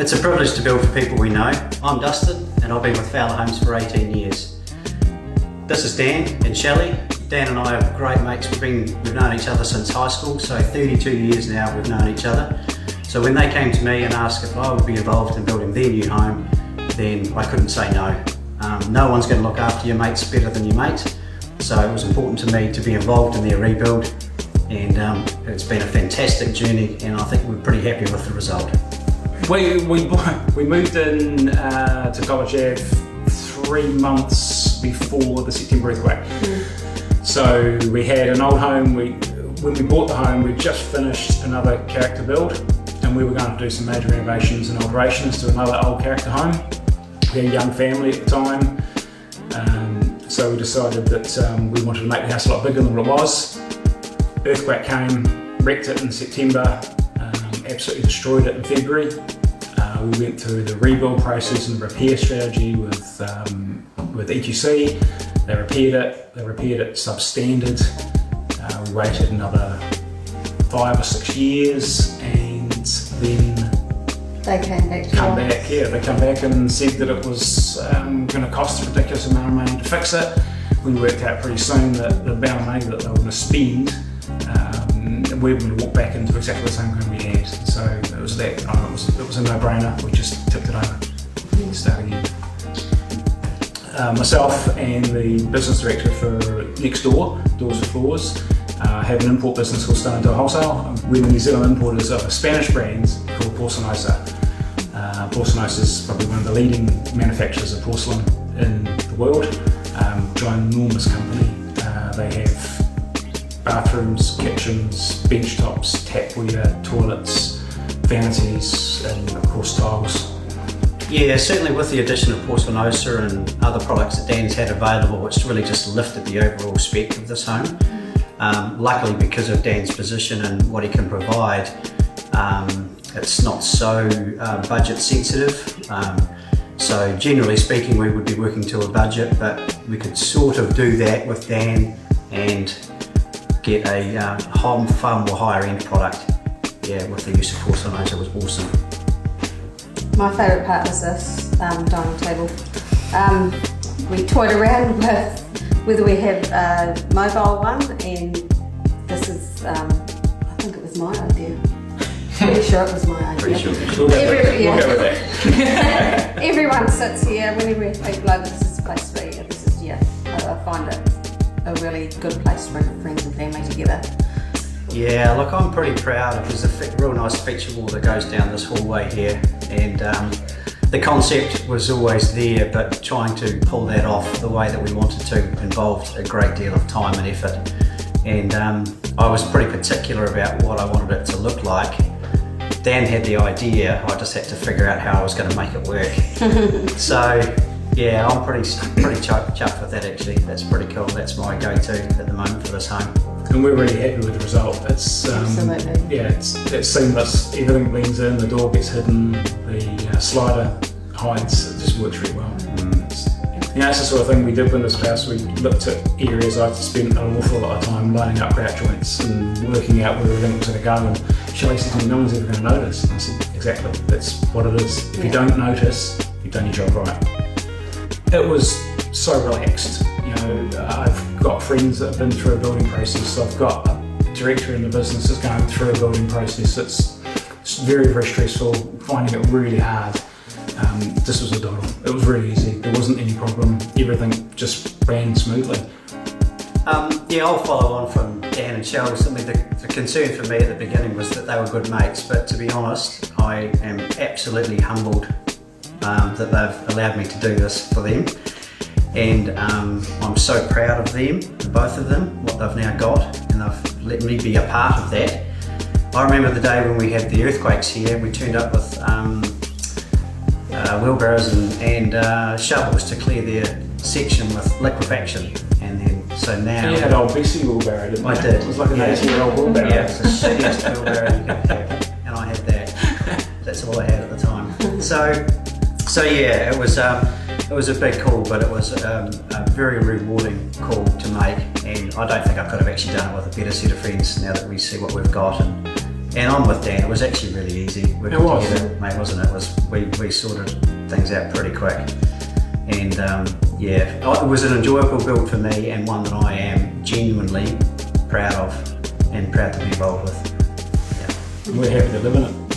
It's a privilege to build for people we know. I'm Dustin and I've been with Fowler Homes for 18 years. This is Dan and Shelley. Dan and I are great mates. We've known each other since high school, so 32 years now we've known each other. So when they came to me and asked if I would be involved in building their new home, then I couldn't say no. No one's going to look after your mates better than your mate. So it was important to me to be involved in their rebuild, and it's been a fantastic journey, and I think we're pretty happy with the result. We moved in to College Ave 3 months before the September earthquake. So we had an old home. When we bought the home, we'd just finished another character build, and we were going to do some major renovations and alterations to another old character home. We had a young family at the time, so we decided that we wanted to make the house a lot bigger than what it was. Earthquake came, wrecked it in September, absolutely destroyed it in February. We went through the rebuild process and repair strategy with EQC. They repaired it substandard. We waited another 5 or 6 years, and then they came back they come back and said that it was going to cost a ridiculous amount of money to fix it. We worked out pretty soon that the amount of money that they were going to spend, we were going to walk back into exactly the same home we had. So it was a no-brainer. We just tipped it over and started again. Myself and the business director for Next Door, Doors and Floors, have an import business called Stone Door Wholesale. We're the New Zealand importers of a Spanish brand called Pocelanosa. Pocelanosa is probably one of the leading manufacturers of porcelain in the world. Ginormous company. They have bathrooms, kitchens, bench tops, tapware, toilets, vanities, and of course tiles. Yeah, certainly with the addition of Pocelanosa and other products that Dan's had available, it's really just lifted the overall spec of this home. Luckily, because of Dan's position and what he can provide, it's not so budget sensitive. So generally speaking, we would be working to a budget, but we could sort of do that with Dan and get a far more higher end product. Yeah, with the use of Pocelanosa was awesome. My favourite part was this dining table. We toyed around with whether we have a mobile one, and this is, I think it was my idea. Pretty sure it was my idea. Pretty sure. We'll go with that. Everyone sits here, whenever we have people over, this is the place to be. I find it a really good place to bring friends and family together. Yeah, look, I'm pretty proud. There's a real nice feature wall that goes down this hallway here, and the concept was always there, but trying to pull that off the way that we wanted to involved a great deal of time and effort. And I was pretty particular about what I wanted it to look like. Dan had the idea, I just had to figure out how I was going to make it work. So yeah, I'm pretty chuffed with that actually. That's pretty cool. That's my go-to at the moment for this home. And we're really happy with the result. It's absolutely. Yeah, it's seamless. Everything blends in. The door gets hidden. The slider hides. It just works really well. It's the sort of thing we did with this house. We looked at areas. I spent an awful lot of time lining up grout joints and working out where everything was going to go. And Shelley said to me, "No one's ever going to notice." And I said, "Exactly. That's what it is. If you don't notice, you've done your job right." It was so relaxed. You know, I've got friends that have been through a building process. I've got a director in the business that's going through a building process. It's very, very stressful, finding it really hard. This was a doddle. It was really easy. There wasn't any problem. Everything just ran smoothly. Yeah, I'll follow on from Dan and Shelley. Something the concern for me at the beginning was that they were good mates, but to be honest, I am absolutely humbled that they've allowed me to do this for them. And I'm so proud of them, both of them, what they've now got, and they've let me be a part of that. I remember the day when we had the earthquakes here. We turned up with wheelbarrows and shovels to clear their section with liquefaction, and then so now you had old Bessie wheelbarrow, didn't you? I did. It was like an 80-year-old wheelbarrow. Yeah, it's the shittiest wheelbarrow you could have, and I had that. That's all I had at the time. So yeah, it was a big call, but it was a very rewarding call to make, and I don't think I could have actually done it with a better set of friends now that we see what we've got, and And I'm with Dan. It was actually really easy working It was. together, mate, wasn't it? We sorted things out pretty quick. And it was an enjoyable build for me, and one that I am genuinely proud of and proud to be involved with. We're happy to live in it.